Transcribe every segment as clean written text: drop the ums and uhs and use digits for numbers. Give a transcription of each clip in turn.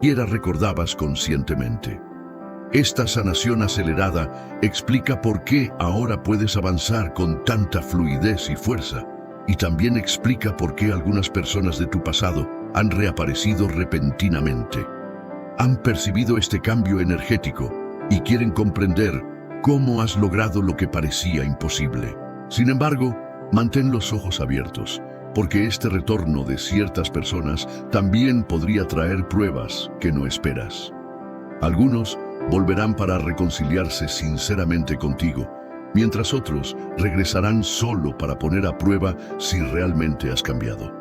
siquiera recordabas conscientemente. Esta sanación acelerada explica por qué ahora puedes avanzar con tanta fluidez y fuerza, y también explica por qué algunas personas de tu pasado han reaparecido repentinamente. Han percibido este cambio energético y quieren comprender cómo has logrado lo que parecía imposible. Sin embargo, mantén los ojos abiertos, porque este retorno de ciertas personas también podría traer pruebas que no esperas. Algunos volverán para reconciliarse sinceramente contigo, mientras otros regresarán solo para poner a prueba si realmente has cambiado.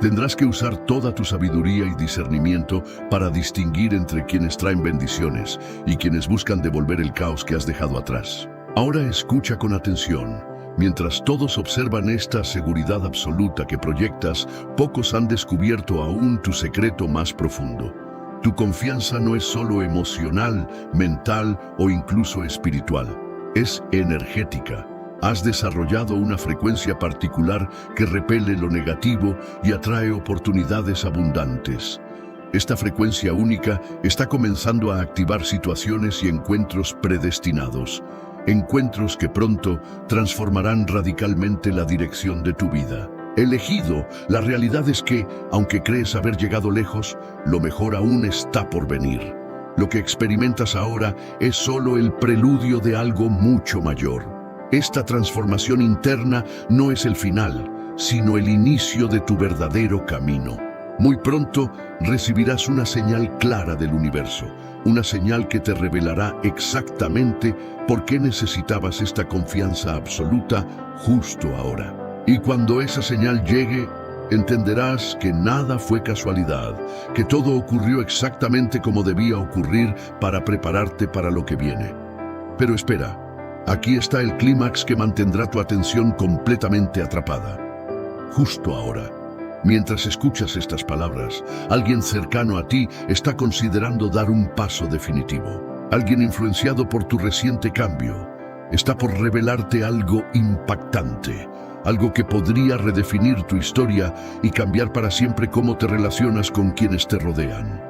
Tendrás que usar toda tu sabiduría y discernimiento para distinguir entre quienes traen bendiciones y quienes buscan devolver el caos que has dejado atrás. Ahora escucha con atención. Mientras todos observan esta seguridad absoluta que proyectas, pocos han descubierto aún tu secreto más profundo. Tu confianza no es solo emocional, mental o incluso espiritual. Es energética. Has desarrollado una frecuencia particular que repele lo negativo y atrae oportunidades abundantes. Esta frecuencia única está comenzando a activar situaciones y encuentros predestinados. Encuentros que pronto transformarán radicalmente la dirección de tu vida. Elegido, la realidad es que, aunque crees haber llegado lejos, lo mejor aún está por venir. Lo que experimentas ahora es solo el preludio de algo mucho mayor. Esta transformación interna no es el final, sino el inicio de tu verdadero camino. Muy pronto recibirás una señal clara del universo, una señal que te revelará exactamente por qué necesitabas esta confianza absoluta justo ahora. Y cuando esa señal llegue, entenderás que nada fue casualidad, que todo ocurrió exactamente como debía ocurrir para prepararte para lo que viene. Pero espera, aquí está el clímax que mantendrá tu atención completamente atrapada. Justo ahora, mientras escuchas estas palabras, alguien cercano a ti está considerando dar un paso definitivo. Alguien influenciado por tu reciente cambio está por revelarte algo impactante, algo que podría redefinir tu historia y cambiar para siempre cómo te relacionas con quienes te rodean.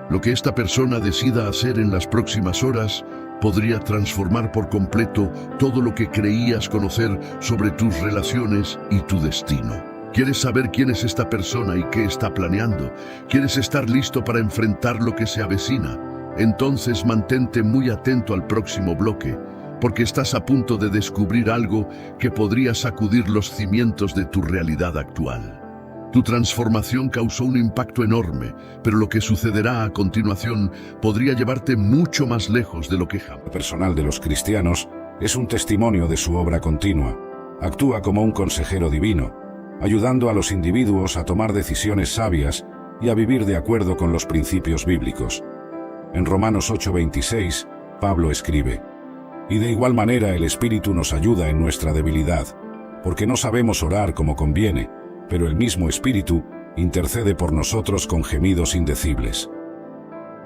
Lo que esta persona decida hacer en las próximas horas podría transformar por completo todo lo que creías conocer sobre tus relaciones y tu destino. ¿Quieres saber quién es esta persona y qué está planeando? ¿Quieres estar listo para enfrentar lo que se avecina? Entonces mantente muy atento al próximo bloque, porque estás a punto de descubrir algo que podría sacudir los cimientos de tu realidad actual. Tu transformación causó un impacto enorme, pero lo que sucederá a continuación podría llevarte mucho más lejos de lo que jamás. El personal de los cristianos es un testimonio de su obra continua. Actúa como un consejero divino, ayudando a los individuos a tomar decisiones sabias y a vivir de acuerdo con los principios bíblicos. En Romanos 8:26, Pablo escribe: «Y de igual manera el Espíritu nos ayuda en nuestra debilidad, porque no sabemos orar como conviene, pero el mismo Espíritu intercede por nosotros con gemidos indecibles».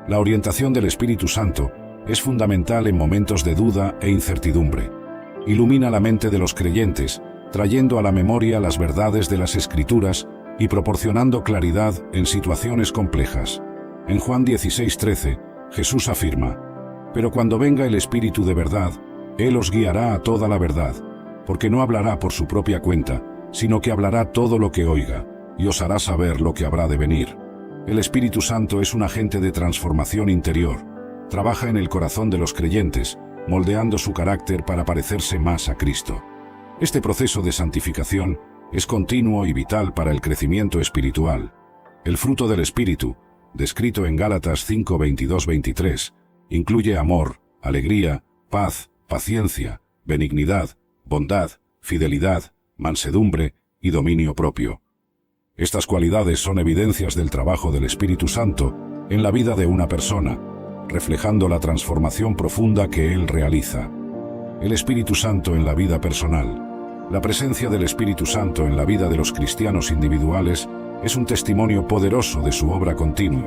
La orientación del Espíritu Santo es fundamental en momentos de duda e incertidumbre. Ilumina la mente de los creyentes, trayendo a la memoria las verdades de las Escrituras y proporcionando claridad en situaciones complejas. En Juan 16:13, Jesús afirma: «Pero cuando venga el Espíritu de verdad, Él os guiará a toda la verdad, porque no hablará por su propia cuenta, sino que hablará todo lo que oiga, y os hará saber lo que habrá de venir». El Espíritu Santo es un agente de transformación interior. Trabaja en el corazón de los creyentes, moldeando su carácter para parecerse más a Cristo. Este proceso de santificación es continuo y vital para el crecimiento espiritual. El fruto del Espíritu, descrito en Gálatas 5:22-23, incluye amor, alegría, paz, paciencia, benignidad, bondad, fidelidad, mansedumbre y dominio propio. Estas cualidades son evidencias del trabajo del Espíritu Santo en la vida de una persona, reflejando la transformación profunda que Él realiza. El Espíritu Santo en la vida personal. La presencia del Espíritu Santo en la vida de los cristianos individuales es un testimonio poderoso de su obra continua.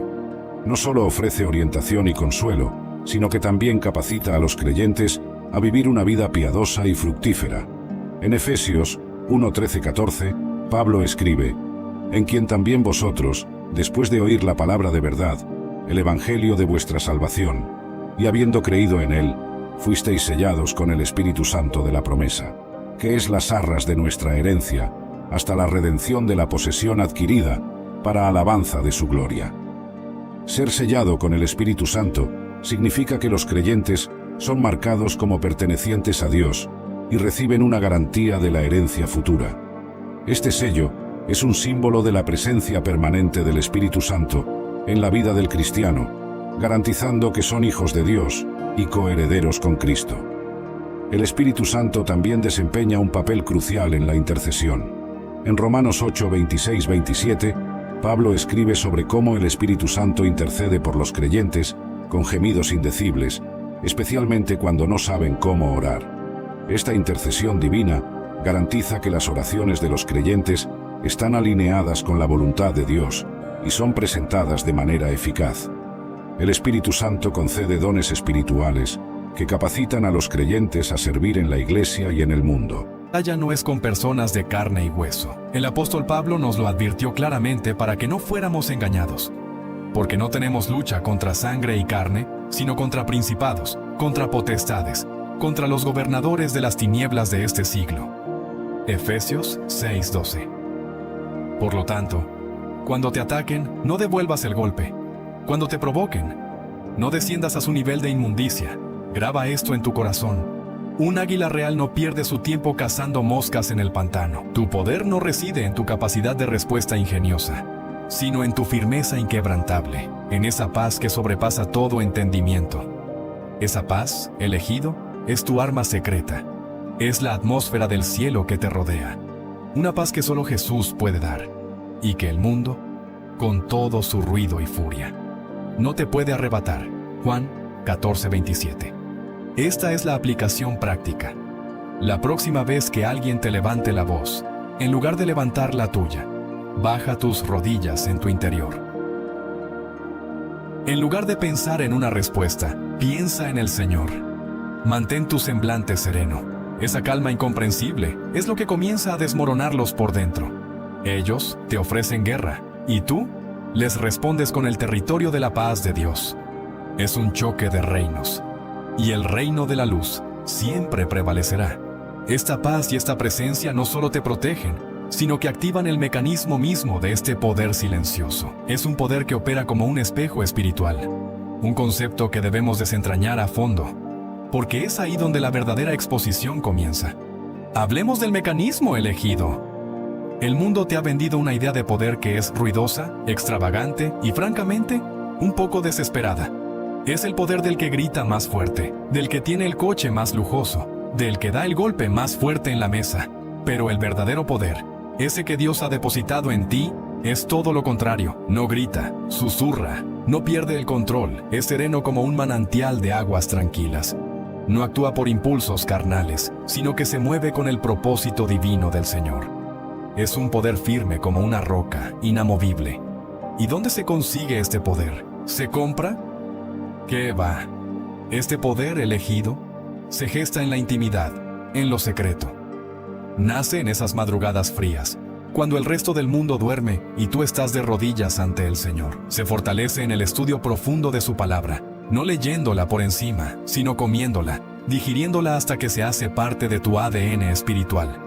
No solo ofrece orientación y consuelo, sino que también capacita a los creyentes a vivir una vida piadosa y fructífera. En Efesios 1:13-14, Pablo escribe: «En quien también vosotros, después de oír la palabra de verdad, el Evangelio de vuestra salvación, y habiendo creído en él, fuisteis sellados con el Espíritu Santo de la promesa, que es las arras de nuestra herencia, hasta la redención de la posesión adquirida, para alabanza de su gloria. Ser sellado con el Espíritu Santo significa que los creyentes son marcados como pertenecientes a Dios y reciben una garantía de la herencia futura. Este sello es un símbolo de la presencia permanente del Espíritu Santo en la vida del cristiano, garantizando que son hijos de Dios y coherederos con Cristo. El Espíritu Santo también desempeña un papel crucial en la intercesión. En Romanos 8, 26-27, Pablo escribe sobre cómo el Espíritu Santo intercede por los creyentes con gemidos indecibles, especialmente cuando no saben cómo orar. Esta intercesión divina garantiza que las oraciones de los creyentes están alineadas con la voluntad de Dios y son presentadas de manera eficaz. El Espíritu Santo concede dones espirituales que capacitan a los creyentes a servir en la iglesia y en el mundo. La batalla no es con personas de carne y hueso. El apóstol Pablo nos lo advirtió claramente para que no fuéramos engañados. Porque no tenemos lucha contra sangre y carne, sino contra principados, contra potestades, contra los gobernadores de las tinieblas de este siglo. Efesios 6:12. Por lo tanto, cuando te ataquen, no devuelvas el golpe. Cuando te provoquen, no desciendas a su nivel de inmundicia. Graba esto en tu corazón. Un águila real no pierde su tiempo cazando moscas en el pantano. Tu poder no reside en tu capacidad de respuesta ingeniosa, sino en tu firmeza inquebrantable, en esa paz que sobrepasa todo entendimiento. Esa paz, elegido, es tu arma secreta. Es la atmósfera del cielo que te rodea. Una paz que solo Jesús puede dar, y que el mundo, con todo su ruido y furia, no te puede arrebatar. Juan 14:27. Esta es la aplicación práctica. La próxima vez que alguien te levante la voz, en lugar de levantar la tuya, baja tus rodillas en tu interior. En lugar de pensar en una respuesta, piensa en el Señor. Mantén tu semblante sereno. Esa calma incomprensible es lo que comienza a desmoronarlos por dentro. Ellos te ofrecen guerra, y tú les respondes con el territorio de la paz de Dios. Es un choque de reinos, y el reino de la luz siempre prevalecerá. Esta paz y esta presencia no solo te protegen, sino que activan el mecanismo mismo de este poder silencioso. Es un poder que opera como un espejo espiritual, un concepto que debemos desentrañar a fondo, porque es ahí donde la verdadera exposición comienza. Hablemos del mecanismo elegido. El mundo te ha vendido una idea de poder que es ruidosa, extravagante y, francamente, un poco desesperada. Es el poder del que grita más fuerte, del que tiene el coche más lujoso, del que da el golpe más fuerte en la mesa. Pero el verdadero poder, ese que Dios ha depositado en ti, es todo lo contrario. No grita, susurra, no pierde el control, es sereno como un manantial de aguas tranquilas. No actúa por impulsos carnales, sino que se mueve con el propósito divino del Señor. Es un poder firme como una roca, inamovible. ¿Y dónde se consigue este poder? ¿Se compra? ¿Qué va? Este poder elegido se gesta en la intimidad, en lo secreto. Nace en esas madrugadas frías, cuando el resto del mundo duerme y tú estás de rodillas ante el Señor. Se fortalece en el estudio profundo de su palabra, no leyéndola por encima, sino comiéndola, digiriéndola hasta que se hace parte de tu ADN espiritual.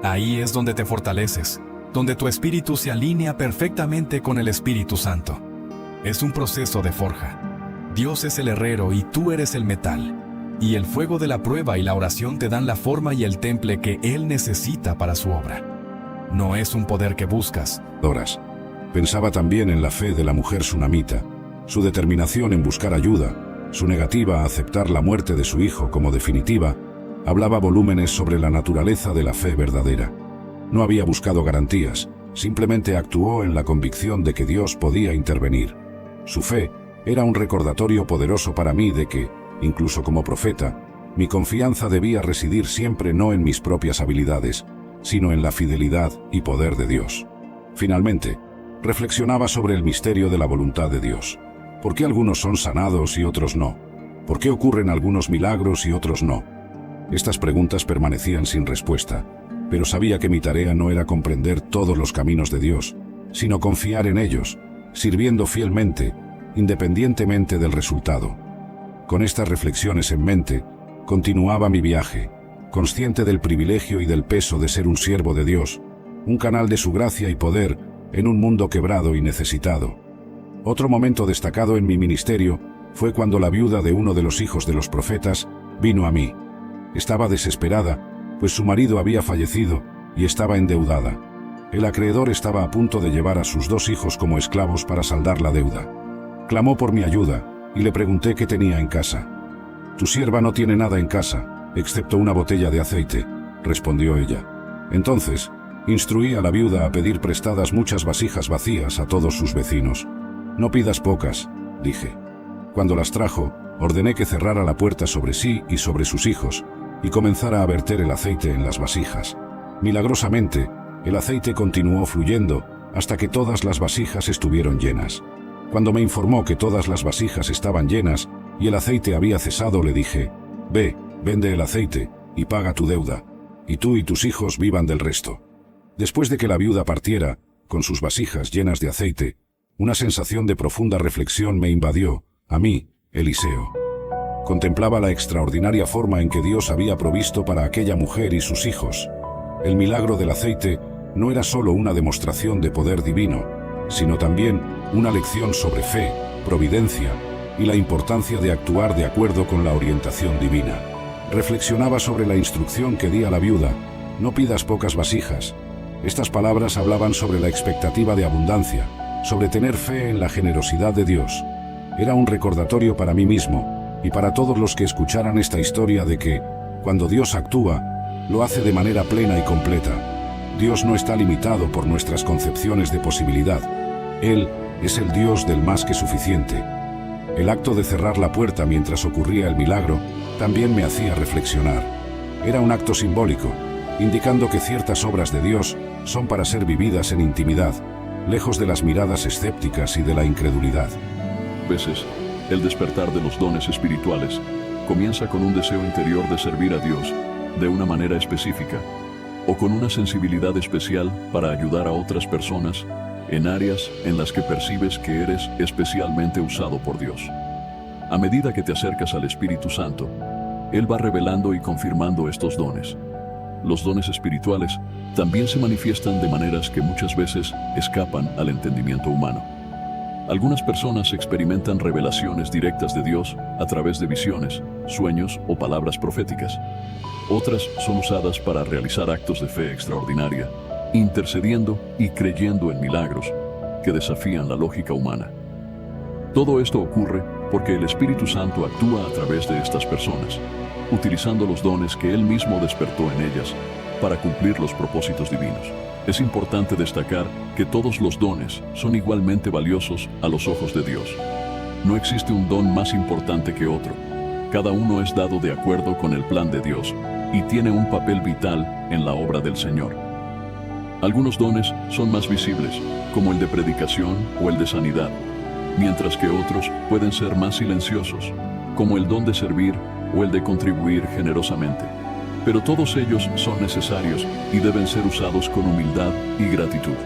Ahí es donde te fortaleces, donde tu espíritu se alinea perfectamente con el Espíritu Santo. Es un proceso de forja. Dios es el herrero y tú eres el metal. Y el fuego de la prueba y la oración te dan la forma y el temple que Él necesita para su obra. No es un poder que buscas. Pensaba también en la fe de la mujer sunamita, su determinación en buscar ayuda, su negativa a aceptar la muerte de su hijo como definitiva, hablaba volúmenes sobre la naturaleza de la fe verdadera. No había buscado garantías, simplemente actuó en la convicción de que Dios podía intervenir. Su fe era un recordatorio poderoso para mí de que, incluso como profeta, mi confianza debía residir siempre no en mis propias habilidades, sino en la fidelidad y poder de Dios. Finalmente, reflexionaba sobre el misterio de la voluntad de Dios. ¿Por qué algunos son sanados y otros no? ¿Por qué ocurren algunos milagros y otros no? Estas preguntas permanecían sin respuesta, pero sabía que mi tarea no era comprender todos los caminos de Dios, sino confiar en ellos, sirviendo fielmente, independientemente del resultado. Con estas reflexiones en mente, continuaba mi viaje, consciente del privilegio y del peso de ser un siervo de Dios, un canal de su gracia y poder en un mundo quebrado y necesitado. Otro momento destacado en mi ministerio fue cuando la viuda de uno de los hijos de los profetas vino a mí. Estaba desesperada, pues su marido había fallecido y estaba endeudada. El acreedor estaba a punto de llevar a sus 2 hijos como esclavos para saldar la deuda. Clamó por mi ayuda y le pregunté qué tenía en casa. «Tu sierva no tiene nada en casa, excepto una botella de aceite», respondió ella. Entonces, instruí a la viuda a pedir prestadas muchas vasijas vacías a todos sus vecinos. «No pidas pocas», dije. Cuando las trajo, ordené que cerrara la puerta sobre sí y sobre sus hijos y comenzara a verter el aceite en las vasijas. Milagrosamente, el aceite continuó fluyendo hasta que todas las vasijas estuvieron llenas. Cuando me informó que todas las vasijas estaban llenas y el aceite había cesado, le dije: «Ve, vende el aceite y paga tu deuda, y tú y tus hijos vivan del resto». Después de que la viuda partiera, con sus vasijas llenas de aceite, una sensación de profunda reflexión me invadió, a mí, Eliseo. Contemplaba la extraordinaria forma en que Dios había provisto para aquella mujer y sus hijos. El milagro del aceite no era solo una demostración de poder divino, sino también una lección sobre fe, providencia y la importancia de actuar de acuerdo con la orientación divina. Reflexionaba sobre la instrucción que di a la viuda: «No pidas pocas vasijas». Estas palabras hablaban sobre la expectativa de abundancia, sobre tener fe en la generosidad de Dios. Era un recordatorio para mí mismo y para todos los que escucharan esta historia de que, cuando Dios actúa, lo hace de manera plena y completa. Dios no está limitado por nuestras concepciones de posibilidad. Él es el Dios del más que suficiente. El acto de cerrar la puerta mientras ocurría el milagro también me hacía reflexionar. Era un acto simbólico, indicando que ciertas obras de Dios son para ser vividas en intimidad, lejos de las miradas escépticas y de la incredulidad. A veces, el despertar de los dones espirituales comienza con un deseo interior de servir a Dios de una manera específica, o con una sensibilidad especial para ayudar a otras personas en áreas en las que percibes que eres especialmente usado por Dios. A medida que te acercas al Espíritu Santo, Él va revelando y confirmando estos dones. Los dones espirituales también se manifiestan de maneras que muchas veces escapan al entendimiento humano. Algunas personas experimentan revelaciones directas de Dios a través de visiones, sueños o palabras proféticas. Otras son usadas para realizar actos de fe extraordinaria, intercediendo y creyendo en milagros que desafían la lógica humana. Todo esto ocurre porque el Espíritu Santo actúa a través de estas personas, utilizando los dones que Él mismo despertó en ellas para cumplir los propósitos divinos. Es importante destacar que todos los dones son igualmente valiosos a los ojos de Dios. No existe un don más importante que otro. Cada uno es dado de acuerdo con el plan de Dios y tiene un papel vital en la obra del Señor. Algunos dones son más visibles, como el de predicación o el de sanidad, mientras que otros pueden ser más silenciosos, como el don de servir o el de contribuir generosamente. Pero todos ellos son necesarios y deben ser usados con humildad y gratitud.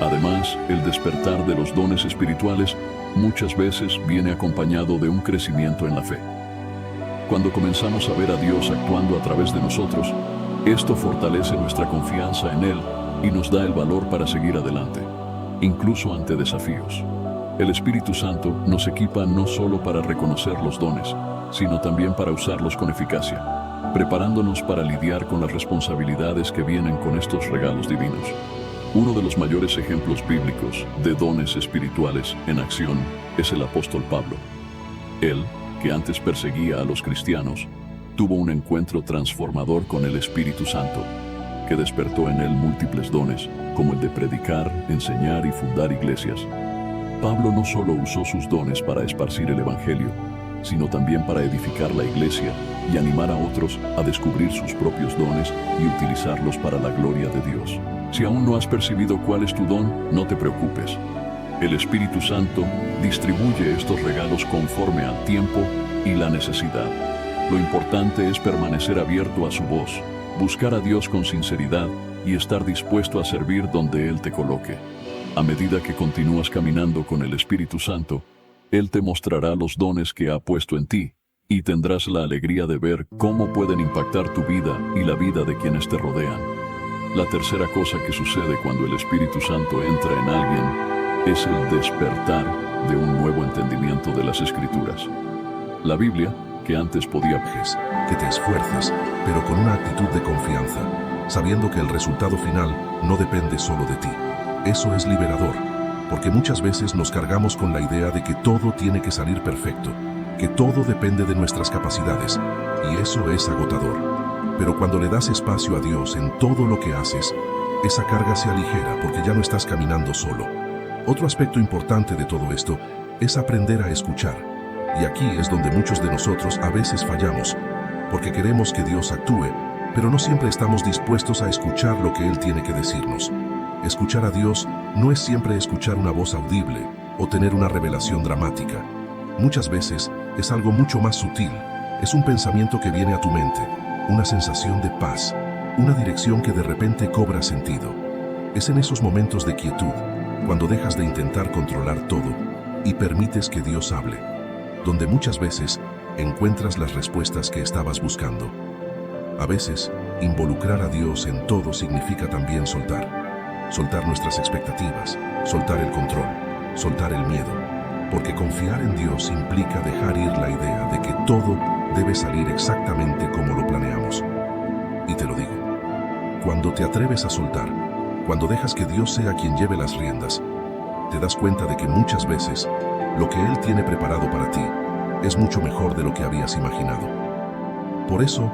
Además, el despertar de los dones espirituales muchas veces viene acompañado de un crecimiento en la fe. Cuando comenzamos a ver a Dios actuando a través de nosotros, esto fortalece nuestra confianza en Él y nos da el valor para seguir adelante, incluso ante desafíos. El Espíritu Santo nos equipa no solo para reconocer los dones, sino también para usarlos con eficacia, preparándonos para lidiar con las responsabilidades que vienen con estos regalos divinos. Uno de los mayores ejemplos bíblicos de dones espirituales en acción es el apóstol Pablo. Él, que antes perseguía a los cristianos, tuvo un encuentro transformador con el Espíritu Santo, que despertó en él múltiples dones, como el de predicar, enseñar y fundar iglesias. Pablo no solo usó sus dones para esparcir el Evangelio, sino también para edificar la iglesia y animar a otros a descubrir sus propios dones y utilizarlos para la gloria de Dios. Si aún no has percibido cuál es tu don, no te preocupes. El Espíritu Santo distribuye estos regalos conforme al tiempo y la necesidad. Lo importante es permanecer abierto a su voz, buscar a Dios con sinceridad y estar dispuesto a servir donde Él te coloque. A medida que continúas caminando con el Espíritu Santo, Él te mostrará los dones que ha puesto en ti, y tendrás la alegría de ver cómo pueden impactar tu vida y la vida de quienes te rodean. La tercera cosa que sucede cuando el Espíritu Santo entra en alguien es el despertar de un nuevo entendimiento de las Escrituras. La Biblia, que antes podía... Que te esfuerces, pero con una actitud de confianza, sabiendo que el resultado final no depende solo de ti. Eso es liberador, porque muchas veces nos cargamos con la idea de que todo tiene que salir perfecto, que todo depende de nuestras capacidades, y eso es agotador. Pero cuando le das espacio a Dios en todo lo que haces, esa carga se aligera porque ya no estás caminando solo. Otro aspecto importante de todo esto es aprender a escuchar. Y aquí es donde muchos de nosotros a veces fallamos, porque queremos que Dios actúe, pero no siempre estamos dispuestos a escuchar lo que Él tiene que decirnos. Escuchar a Dios no es siempre escuchar una voz audible o tener una revelación dramática. Muchas veces es algo mucho más sutil. Es un pensamiento que viene a tu mente, una sensación de paz, una dirección que de repente cobra sentido. Es en esos momentos de quietud, cuando dejas de intentar controlar todo y permites que Dios hable, donde muchas veces encuentras las respuestas que estabas buscando. A veces, involucrar a Dios en todo significa también soltar. Soltar nuestras expectativas, soltar el control, soltar el miedo, porque confiar en Dios implica dejar ir la idea de que todo debe salir exactamente como lo planeamos. Y te lo digo, cuando te atreves a soltar, cuando dejas que Dios sea quien lleve las riendas, te das cuenta de que muchas veces lo que Él tiene preparado para ti es mucho mejor de lo que habías imaginado. Por eso,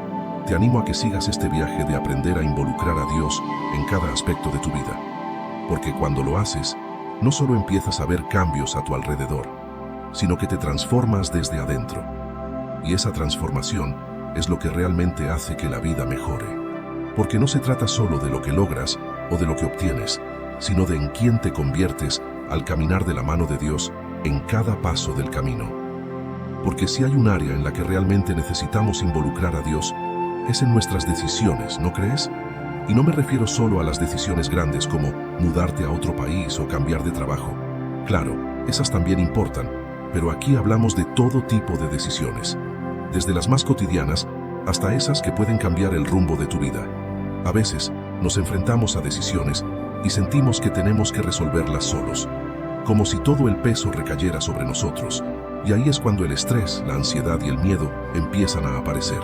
te animo a que sigas este viaje de aprender a involucrar a Dios en cada aspecto de tu vida, porque cuando lo haces, no solo empiezas a ver cambios a tu alrededor, sino que te transformas desde adentro. Y esa transformación es lo que realmente hace que la vida mejore, porque no se trata solo de lo que logras o de lo que obtienes, sino de en quién te conviertes al caminar de la mano de Dios en cada paso del camino. Porque si hay un área en la que realmente necesitamos involucrar a Dios, es en nuestras decisiones, ¿no crees? Y no me refiero solo a las decisiones grandes como mudarte a otro país o cambiar de trabajo. Claro, esas también importan, pero aquí hablamos de todo tipo de decisiones, desde las más cotidianas hasta esas que pueden cambiar el rumbo de tu vida. A veces nos enfrentamos a decisiones y sentimos que tenemos que resolverlas solos, como si todo el peso recayera sobre nosotros, y ahí es cuando el estrés, la ansiedad y el miedo empiezan a aparecer.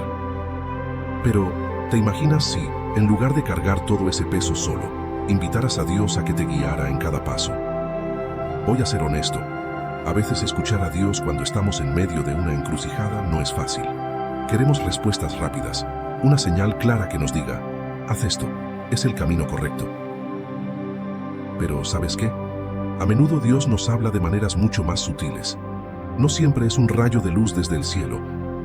Pero, ¿te imaginas si, en lugar de cargar todo ese peso solo, invitaras a Dios a que te guiara en cada paso? Voy a ser honesto, a veces escuchar a Dios cuando estamos en medio de una encrucijada no es fácil. Queremos respuestas rápidas, una señal clara que nos diga, haz esto, es el camino correcto. Pero, ¿sabes qué? A menudo Dios nos habla de maneras mucho más sutiles. No siempre es un rayo de luz desde el cielo,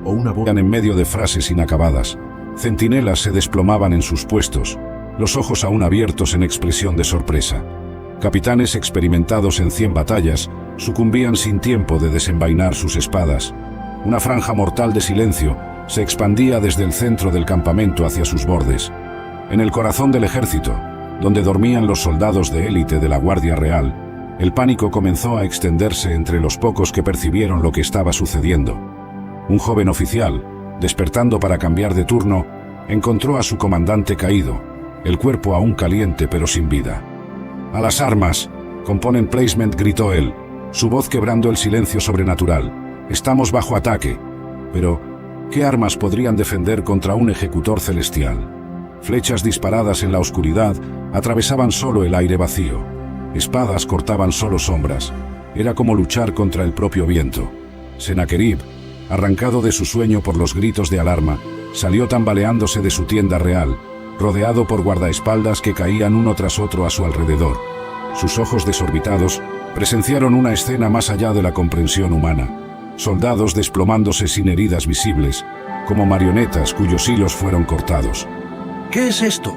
o una voz en medio de frases inacabadas. Centinelas se desplomaban en sus puestos, los ojos aún abiertos en expresión de sorpresa. Capitanes experimentados en 100 batallas sucumbían sin tiempo de desenvainar sus espadas. Una franja mortal de silencio se expandía desde el centro del campamento hacia sus bordes. En el corazón del ejército, donde dormían los soldados de élite de la Guardia Real, el pánico comenzó a extenderse entre los pocos que percibieron lo que estaba sucediendo. Un joven oficial, despertando para cambiar de turno, encontró a su comandante caído, el cuerpo aún caliente pero sin vida. «A las armas», «Compon emplacement», gritó él, su voz quebrando el silencio sobrenatural. «Estamos bajo ataque». Pero, ¿qué armas podrían defender contra un ejecutor celestial? Flechas disparadas en la oscuridad atravesaban solo el aire vacío. Espadas cortaban solo sombras. Era como luchar contra el propio viento. Sennacherib, arrancado de su sueño por los gritos de alarma, salió tambaleándose de su tienda real, rodeado por guardaespaldas que caían uno tras otro a su alrededor. Sus ojos desorbitados presenciaron una escena más allá de la comprensión humana. Soldados desplomándose sin heridas visibles, como marionetas cuyos hilos fueron cortados. ¿Qué es esto?,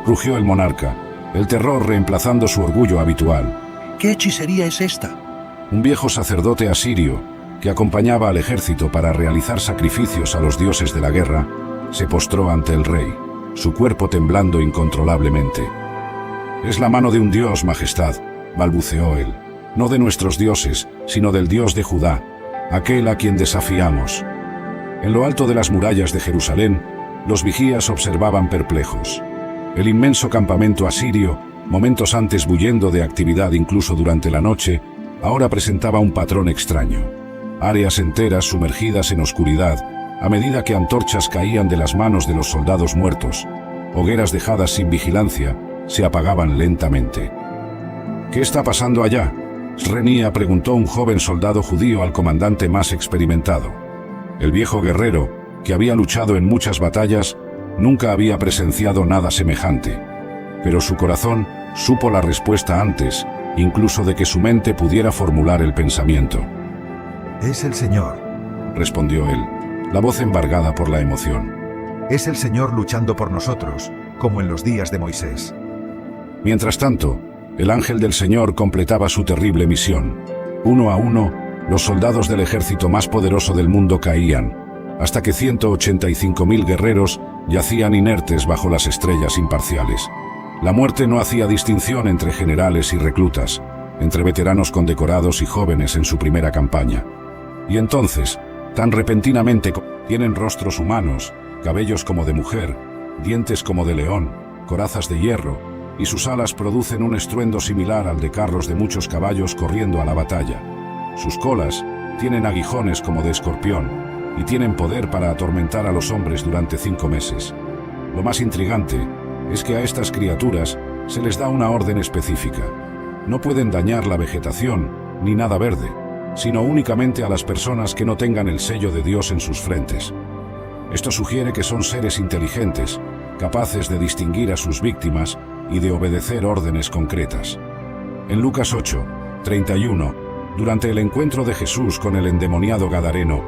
rugió el monarca, el terror reemplazando su orgullo habitual. ¿Qué hechicería es esta? Un viejo sacerdote asirio, que acompañaba al ejército para realizar sacrificios a los dioses de la guerra, se postró ante el rey, su cuerpo temblando incontrolablemente. «Es la mano de un dios, majestad», balbuceó él. no de nuestros dioses, sino del Dios de Judá, aquel a quien desafiamos. En lo alto de las murallas de Jerusalén, los vigías observaban perplejos. El inmenso campamento asirio, momentos antes bullendo de actividad incluso durante la noche, ahora presentaba un patrón extraño. Áreas enteras sumergidas en oscuridad, a medida que antorchas caían de las manos de los soldados muertos, hogueras dejadas sin vigilancia, se apagaban lentamente. ¿Qué está pasando allá?, Srenia preguntó un joven soldado judío al comandante más experimentado. El viejo guerrero, que había luchado en muchas batallas, nunca había presenciado nada semejante. Pero su corazón supo la respuesta antes, incluso de que su mente pudiera formular el pensamiento. «Es el Señor», respondió él, la voz embargada por la emoción. «Es el Señor luchando por nosotros, como en los días de Moisés». Mientras tanto, el ángel del Señor completaba su terrible misión. Uno a uno, los soldados del ejército más poderoso del mundo caían, hasta que 185.000 guerreros yacían inertes bajo las estrellas imparciales. La muerte no hacía distinción entre generales y reclutas, entre veteranos condecorados y jóvenes en su primera campaña. Y entonces, tan repentinamente, tienen rostros humanos, cabellos como de mujer, dientes como de león, corazas de hierro, y sus alas producen un estruendo similar al de carros de muchos caballos corriendo a la batalla. Sus colas tienen aguijones como de escorpión, y tienen poder para atormentar a los hombres durante 5 meses. Lo más intrigante es que a estas criaturas se les da una orden específica. No pueden dañar la vegetación, ni nada verde, sino únicamente a las personas que no tengan el sello de Dios en sus frentes. Esto sugiere que son seres inteligentes, capaces de distinguir a sus víctimas y de obedecer órdenes concretas. En Lucas 8:31, durante el encuentro de Jesús con el endemoniado gadareno,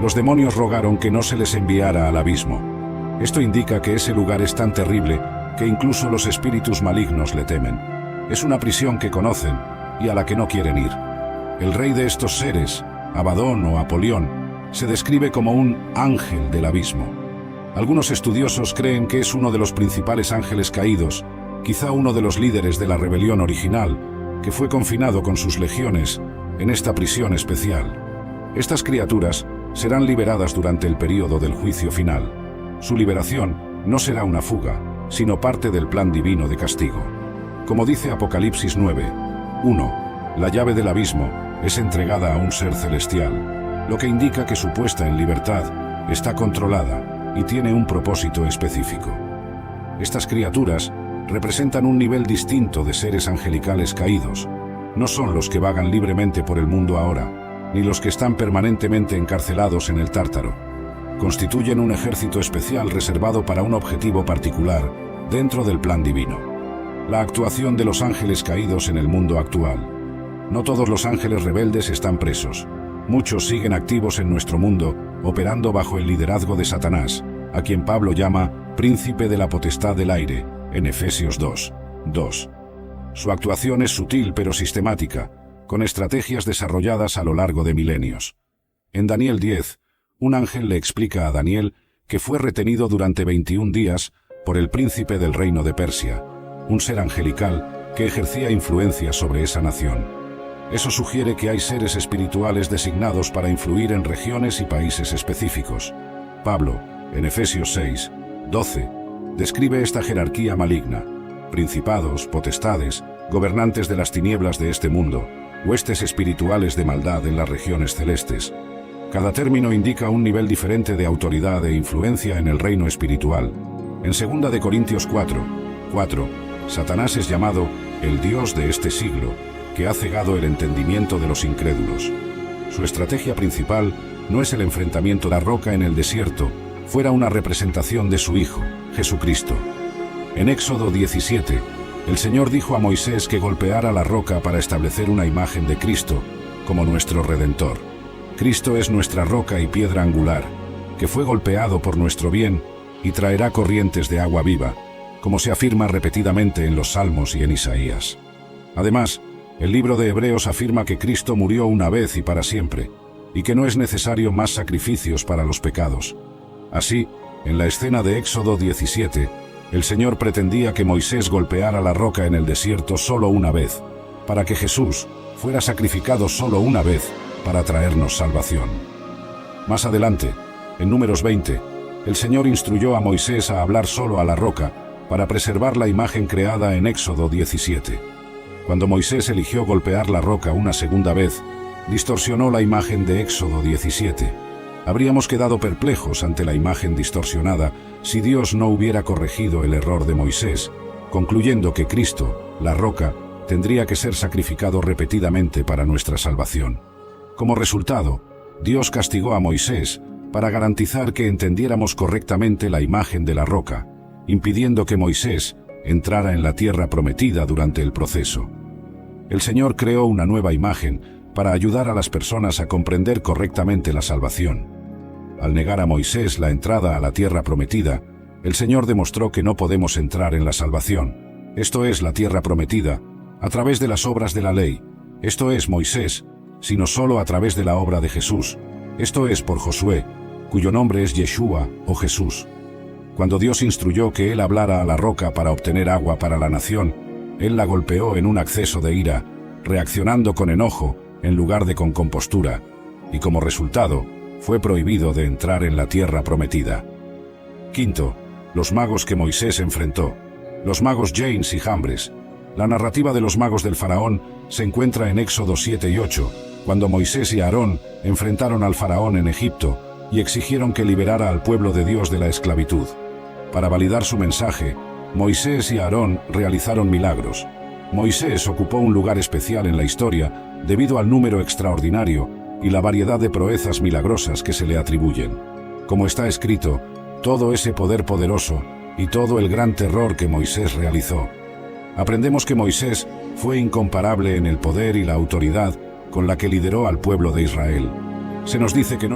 los demonios rogaron que no se les enviara al abismo. Esto indica que ese lugar es tan terrible que incluso los espíritus malignos le temen. Es una prisión que conocen y a la que no quieren ir. El rey de estos seres, Abadón o Apolión, se describe como un ángel del abismo. Algunos estudiosos creen que es uno de los principales ángeles caídos, quizá uno de los líderes de la rebelión original, que fue confinado con sus legiones en esta prisión especial. Estas criaturas serán liberadas durante el período del juicio final. Su liberación no será una fuga, sino parte del plan divino de castigo. Como dice Apocalipsis 9:1, la llave del abismo es entregada a un ser celestial, lo que indica que su puesta en libertad está controlada y tiene un propósito específico. Estas criaturas representan un nivel distinto de seres angelicales caídos. No son los que vagan libremente por el mundo ahora, ni los que están permanentemente encarcelados en el Tártaro. Constituyen un ejército especial reservado para un objetivo particular dentro del plan divino. La actuación de los ángeles caídos en el mundo actual. No todos los ángeles rebeldes están presos. Muchos siguen activos en nuestro mundo, operando bajo el liderazgo de Satanás, a quien Pablo llama príncipe de la potestad del aire, en Efesios 2:2. Su actuación es sutil pero sistemática, con estrategias desarrolladas a lo largo de milenios. En Daniel 10, un ángel le explica a Daniel que fue retenido durante 21 días por el príncipe del reino de Persia, un ser angelical que ejercía influencia sobre esa nación. Eso sugiere que hay seres espirituales designados para influir en regiones y países específicos. Pablo, en Efesios 6:12, describe esta jerarquía maligna: principados, potestades, gobernantes de las tinieblas de este mundo, huestes espirituales de maldad en las regiones celestes. Cada término indica un nivel diferente de autoridad e influencia en el reino espiritual. En 2 de Corintios 4:4, Satanás es llamado el Dios de este siglo, que ha cegado el entendimiento de los incrédulos. Su estrategia principal no es el enfrentamiento de la roca en el desierto, fuera una representación de su Hijo, Jesucristo. En Éxodo 17, el Señor dijo a Moisés que golpeara la roca para establecer una imagen de Cristo como nuestro Redentor. Cristo es nuestra roca y piedra angular, que fue golpeado por nuestro bien y traerá corrientes de agua viva, como se afirma repetidamente en los Salmos y en Isaías. Además, el libro de Hebreos afirma que Cristo murió una vez y para siempre, y que no es necesario más sacrificios para los pecados. Así, en la escena de Éxodo 17, el Señor pretendía que Moisés golpeara la roca en el desierto solo una vez, para que Jesús fuera sacrificado solo una vez para traernos salvación. Más adelante, en Números 20, el Señor instruyó a Moisés a hablar solo a la roca para preservar la imagen creada en Éxodo 17. Cuando Moisés eligió golpear la roca una segunda vez, distorsionó la imagen de Éxodo 17. Habríamos quedado perplejos ante la imagen distorsionada si Dios no hubiera corregido el error de Moisés, concluyendo que Cristo, la roca, tendría que ser sacrificado repetidamente para nuestra salvación. Como resultado, Dios castigó a Moisés para garantizar que entendiéramos correctamente la imagen de la roca, impidiendo que Moisés entrara en la tierra prometida durante el proceso. El Señor creó una nueva imagen para ayudar a las personas a comprender correctamente la salvación. Al negar a Moisés la entrada a la tierra prometida, el Señor demostró que no podemos entrar en la salvación, esto es la tierra prometida, a través de las obras de la ley, esto es Moisés, sino solo a través de la obra de Jesús, esto es por Josué, cuyo nombre es Yeshua o Jesús. Cuando Dios instruyó que Él hablara a la roca para obtener agua para la nación, Él la golpeó en un acceso de ira, reaccionando con enojo en lugar de con compostura, y como resultado, fue prohibido de entrar en la tierra prometida. Quinto, los magos que Moisés enfrentó. Los magos Janes y Jambres. La narrativa de los magos del faraón se encuentra en Éxodo 7 y 8, cuando Moisés y Aarón enfrentaron al faraón en Egipto y exigieron que liberara al pueblo de Dios de la esclavitud. Para validar su mensaje, Moisés y Aarón realizaron milagros. Moisés ocupó un lugar especial en la historia debido al número extraordinario y la variedad de proezas milagrosas que se le atribuyen. Como está escrito, todo ese poder poderoso y todo el gran terror que Moisés realizó. Aprendemos que Moisés fue incomparable en el poder y la autoridad con la que lideró al pueblo de Israel. Se nos dice que no